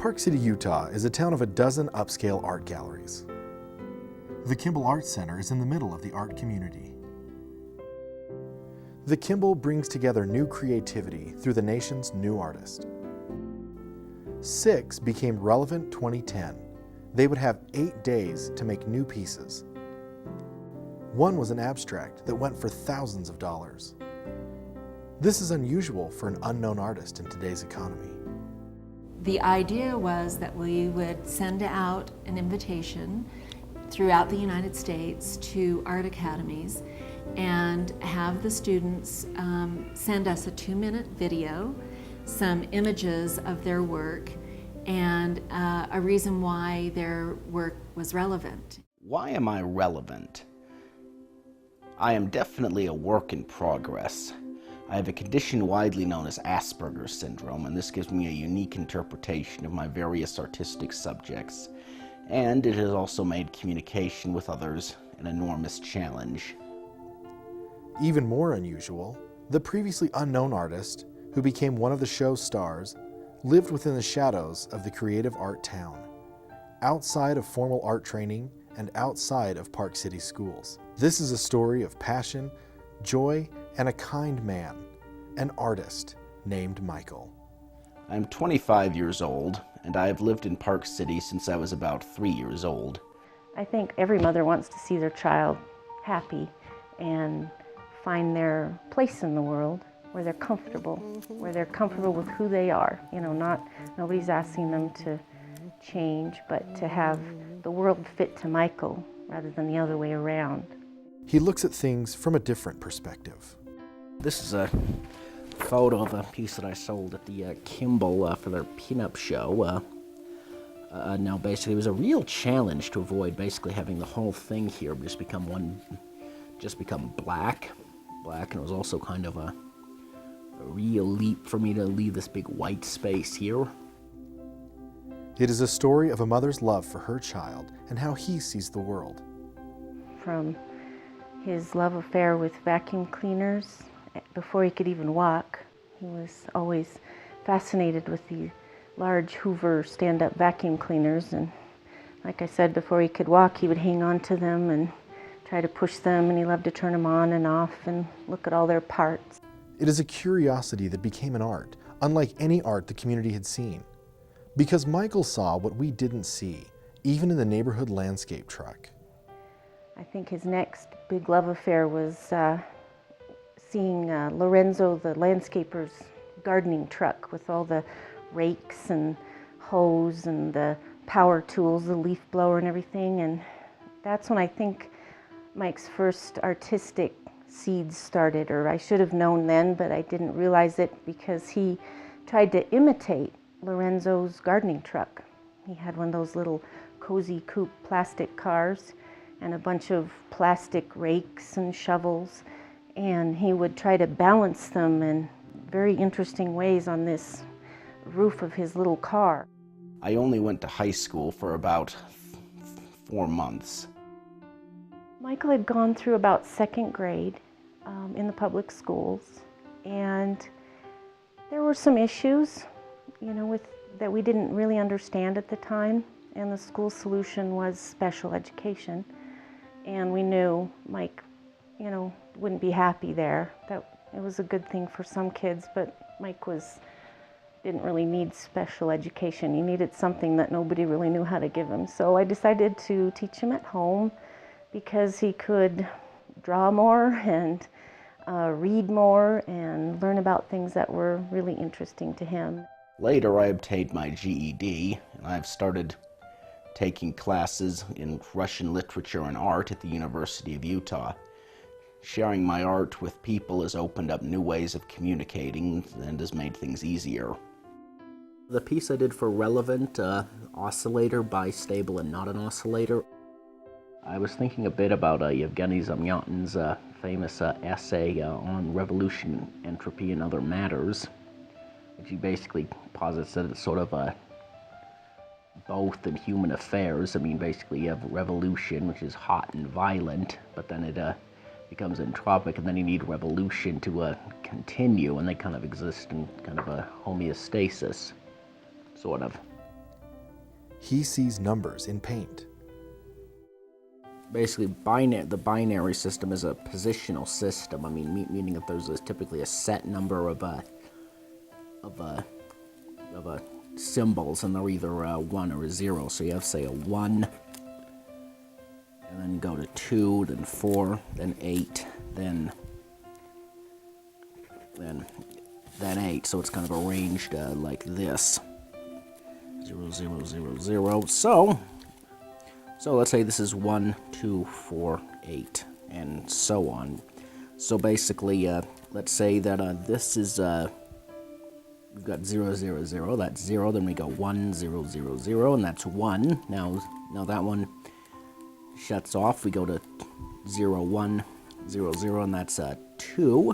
Park City, Utah is a town of a dozen upscale art galleries. The Kimball Arts Center is in the middle of the art community. The Kimball brings together new creativity through the nation's new artist. 6 became relevant 2010. They would have 8 days to make new pieces. One was an abstract that went for thousands of dollars. This is unusual for an unknown artist in today's economy. The idea was that we would send out an invitation throughout the United States to art academies and have the students send us a 2-minute video, some images of their work, and a reason why their work was relevant. Why am I relevant? I am definitely a work in progress. I have a condition widely known as Asperger's syndrome, and this gives me a unique interpretation of my various artistic subjects, and it has also made communication with others an enormous challenge. Even more unusual, the previously unknown artist, who became one of the show's stars, lived within the shadows of the creative art town, outside of formal art training and outside of Park City schools. This is a story of passion, joy, and a kind man, an artist named Michael. I'm 25 years old, and I have lived in Park City since I was about 3 years old. I think every mother wants to see their child happy and find their place in the world where they're comfortable, with who they are. You know, nobody's asking them to change, but to have the world fit to Michael rather than the other way around. He looks at things from a different perspective. This is a photo of a piece that I sold at the Kimball for their pinup show. Now basically it was a real challenge to avoid basically having the whole thing here just become black, and it was also kind of a real leap for me to leave this big white space here. It is a story of a mother's love for her child and how he sees the world. From his love affair with vacuum cleaners, before he could even walk, he was always fascinated with the large Hoover stand-up vacuum cleaners, and like I said, before he could walk, he would hang on to them and try to push them, and he loved to turn them on and off and look at all their parts. It is a curiosity that became an art, unlike any art the community had seen. Because Michael saw what we didn't see, even in the neighborhood landscape truck. I think his next big love affair was seeing Lorenzo, the landscaper's gardening truck with all the rakes and hose and the power tools, the leaf blower and everything. And that's when I think Mike's first artistic seeds started, or I should have known then, but I didn't realize it because he tried to imitate Lorenzo's gardening truck. He had one of those little cozy coupe plastic cars and a bunch of plastic rakes and shovels, and he would try to balance them in very interesting ways on this roof of his little car. I only went to high school for about 4 months. Michael had gone through about 2nd grade in the public schools, and there were some issues, you know, that we didn't really understand at the time, and the school solution was special education. And we knew Mike, you know, wouldn't be happy there. That it was a good thing for some kids, but Mike didn't really need special education. He needed something that nobody really knew how to give him. So I decided to teach him at home because he could draw more and read more and learn about things that were really interesting to him. Later, I obtained my GED, and I've started taking classes in Russian literature and art at the University of Utah. Sharing my art with people has opened up new ways of communicating and has made things easier. The piece I did for Relevant, Oscillator, Bistable and Not an Oscillator, I was thinking a bit about Yevgeny Zamyatin's famous essay on revolution, entropy, and other matters, which he basically posits that it's sort of both in human affairs. I mean, basically you have revolution, which is hot and violent, but then it becomes entropic, and then you need revolution to continue, and they kind of exist in kind of a homeostasis, sort of. he sees numbers in paint. Basically, the binary system is a positional system. I mean, meaning that there's typically a set number of symbols, and they're either a 1 or a 0. So you have, say, a 1, and then go to 2, then 4, then 8, then 8. So it's kind of arranged like this: 0, 0, 0, 0. So let's say this is 1, 2, 4, 8, and so on. So basically, let's say that this is, we've got 0, 0, 0, that's 0, then we go 1, 0, 0, 0, and that's 1. Now that one shuts off, we go to 0, 1, 0, 0, and that's 2.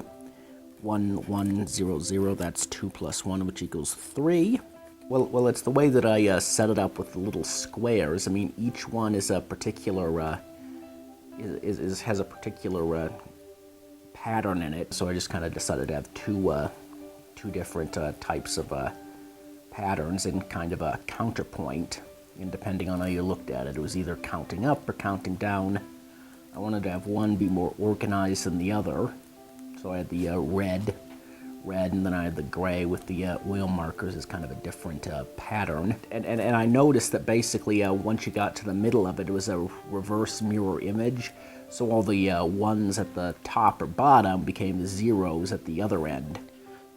1, 1, 0, 0, that's 2 plus 1, which equals 3. Well, it's the way that I set it up with the little squares. I mean, each one is a particular, has a particular pattern in it. So I just kind of decided to have two different types of patterns and kind of a counterpoint. And depending on how you looked at it, it was either counting up or counting down. I wanted to have one be more organized than the other. So I had the red, and then I had the gray with the oil markers as kind of a different pattern. And I noticed that basically once you got to the middle of it, it was a reverse mirror image. So all the ones at the top or bottom became the zeros at the other end.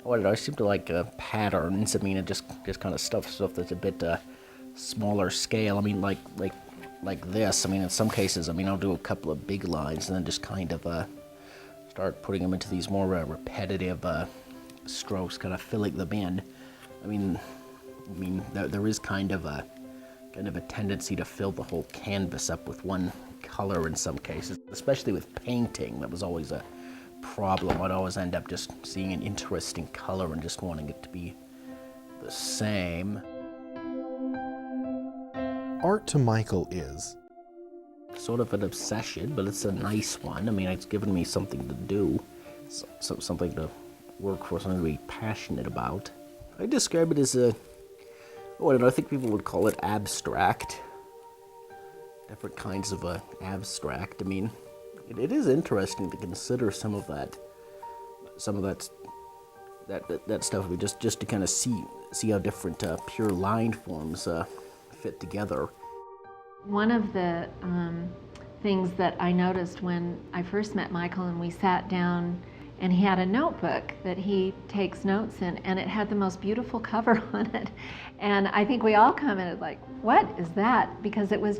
I seem to like patterns. I mean, it just kind of stuff that's a bit smaller scale. I mean, like this. I mean, in some cases, I mean, I'll do a couple of big lines and then just kind of start putting them into these more repetitive strokes, kind of filling them in. I mean, there is kind of a tendency to fill the whole canvas up with one color in some cases, especially with painting. That was always a problem. I'd always end up just seeing an interesting color and just wanting it to be the same. Art to Michael is Sort of an obsession, but it's a nice one. I mean, it's given me something to do, something to work for, something to be passionate about. I describe it as I think people would call it abstract. Different kinds of abstract. I mean, it is interesting to consider some of that stuff. I mean, just to kind of see how different pure line forms fit together. One of the things that I noticed when I first met Michael and we sat down, and he had a notebook that he takes notes in, and it had the most beautiful cover on it. And I think we all commented like, what is that? Because it was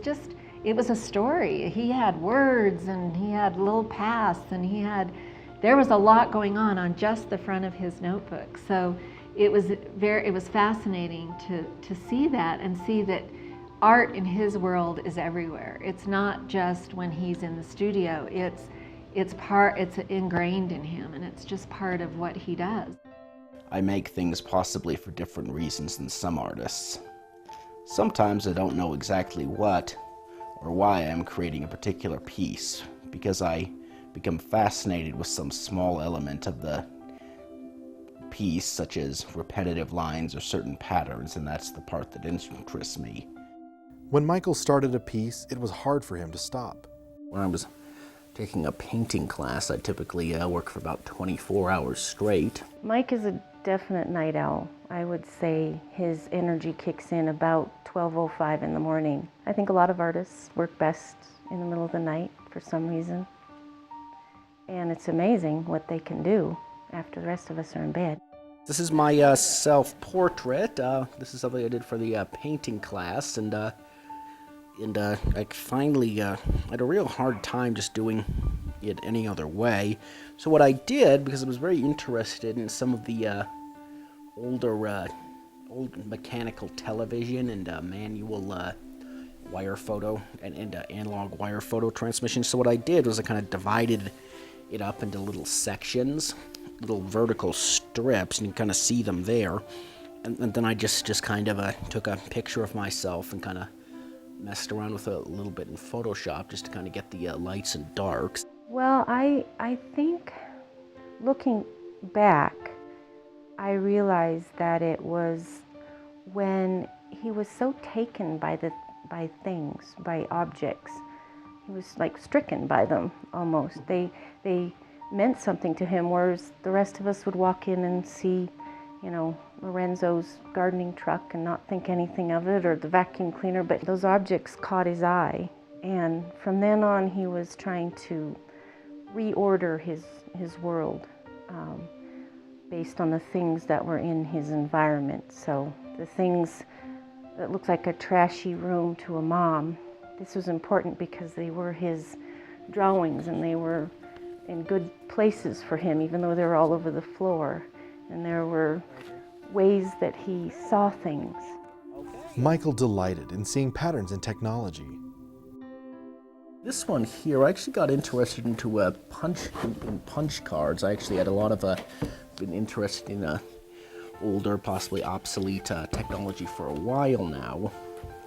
a story. He had words and he had little paths, and there was a lot going on just the front of his notebook. So it was fascinating to see that and see that art in his world is everywhere. It's not just when he's in the studio. It's ingrained in him, and it's just part of what he does. I make things possibly for different reasons than some artists. Sometimes I don't know exactly what or why I am creating a particular piece, because I become fascinated with some small element of the piece, such as repetitive lines or certain patterns, and that's the part that interests me. When Michael started a piece, it was hard for him to stop. When I was taking a painting class, I typically work for about 24 hours straight. Mike is a definite night owl. I would say his energy kicks in about 12:05 in the morning. I think a lot of artists work best in the middle of the night for some reason. And it's amazing what they can do after the rest of us are in bed. This is my self-portrait. This is something I did for the painting class, and I finally had a real hard time just doing it any other way. So what I did, because I was very interested in some of the old mechanical television and manual wire photo and analog wire photo transmission. So what I did was I kind of divided it up into little sections, little vertical strips, and you can kind of see them there. And then I just kind of took a picture of myself and kind of messed around with it a little bit in Photoshop just to kind of get the lights and darks. Well, I think looking back, I realized that it was when he was so taken by things, by objects. He was like stricken by them almost. They meant something to him, whereas the rest of us would walk in and see, you know, Lorenzo's gardening truck and not think anything of it, or the vacuum cleaner, but those objects caught his eye. And from then on, he was trying to reorder his world based on the things that were in his environment. So the things that looked like a trashy room to a mom, this was important because they were his drawings and they were in good places for him, even though they were all over the floor. And there were ways that he saw things. Michael delighted in seeing patterns in technology. This one here, I actually got interested into punch cards. I actually had a lot of been interested in older, possibly obsolete technology for a while now,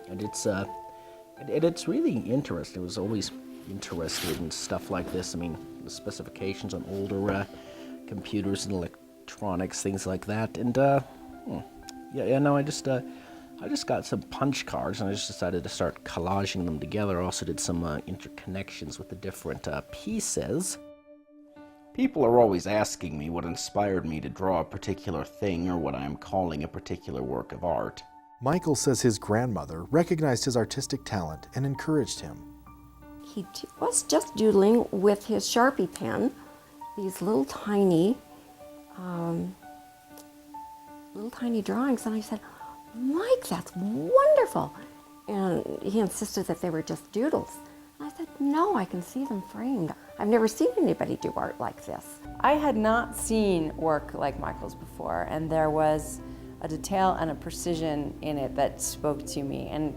and it's really interesting. I was always interested in stuff like this. I mean, the specifications on older computers and electronics, things like that. And I just got some punch cards, and I just decided to start collaging them together. I also did some interconnections with the different pieces. People are always asking me what inspired me to draw a particular thing or what I am calling a particular work of art. Michael says his grandmother recognized his artistic talent and encouraged him. He was just doodling with his Sharpie pen, these little tiny drawings, and I said, "Mike, that's wonderful." And he insisted that they were just doodles. And I said, "No, I can see them framed. I've never seen anybody do art like this." I had not seen work like Michael's before, and there was a detail and a precision in it that spoke to me. And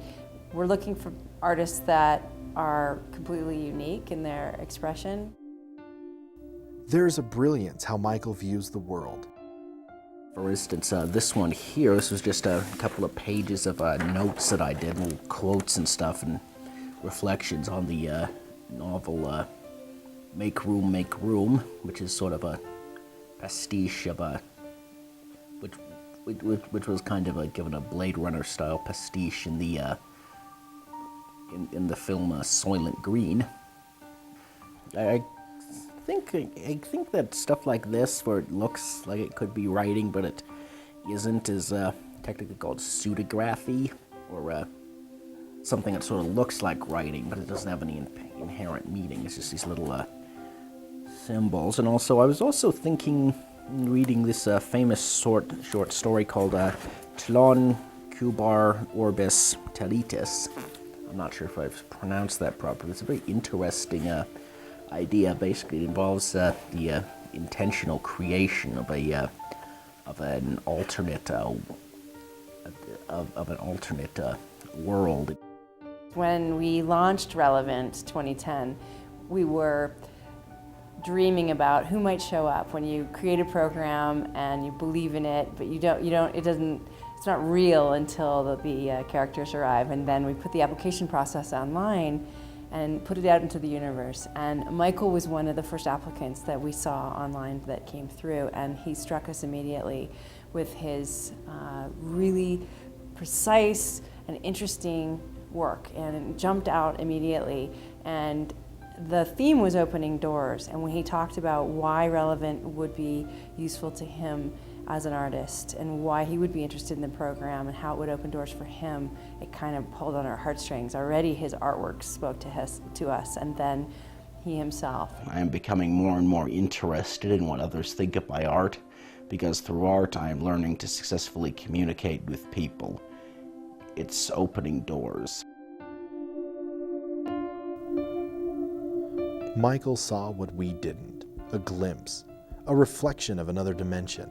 we're looking for artists that are completely unique in their expression. There's a brilliance how Michael views the world. For instance, this one here, this was just a couple of pages of notes that I did, little quotes and stuff, and reflections on the novel Make Room, which is sort of a pastiche of which was kind of given a Blade Runner style pastiche in the film Soylent Green. I think that stuff like this, where it looks like it could be writing but it isn't, is technically called pseudography, or something that sort of looks like writing but it doesn't have any inherent meaning. It's just these little symbols. And also, I was also thinking, reading this famous short story called Tlon Cubar Orbis Tellitis. I'm not sure if I've pronounced that properly. It's a very interesting idea. Basically, it involves the intentional creation of an alternate world. When we launched Relevant 2010, we were dreaming about who might show up. When you create a program and you believe in it, but it's not real until the characters arrive. And then we put the application process online and put it out into the universe. And Michael was one of the first applicants that we saw online that came through, and he struck us immediately with his really precise and interesting work, and it jumped out immediately. And the theme was opening doors, and when he talked about why Relevant would be useful to him as an artist and why he would be interested in the program and how it would open doors for him, it kind of pulled on our heartstrings. Already his artwork spoke to us, and then he himself. I am becoming more and more interested in what others think of my art, because through art I am learning to successfully communicate with people. It's opening doors. Michael saw what we didn't, a glimpse, a reflection of another dimension.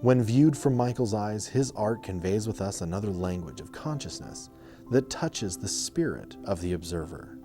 When viewed from Michael's eyes, his art conveys with us another language of consciousness that touches the spirit of the observer.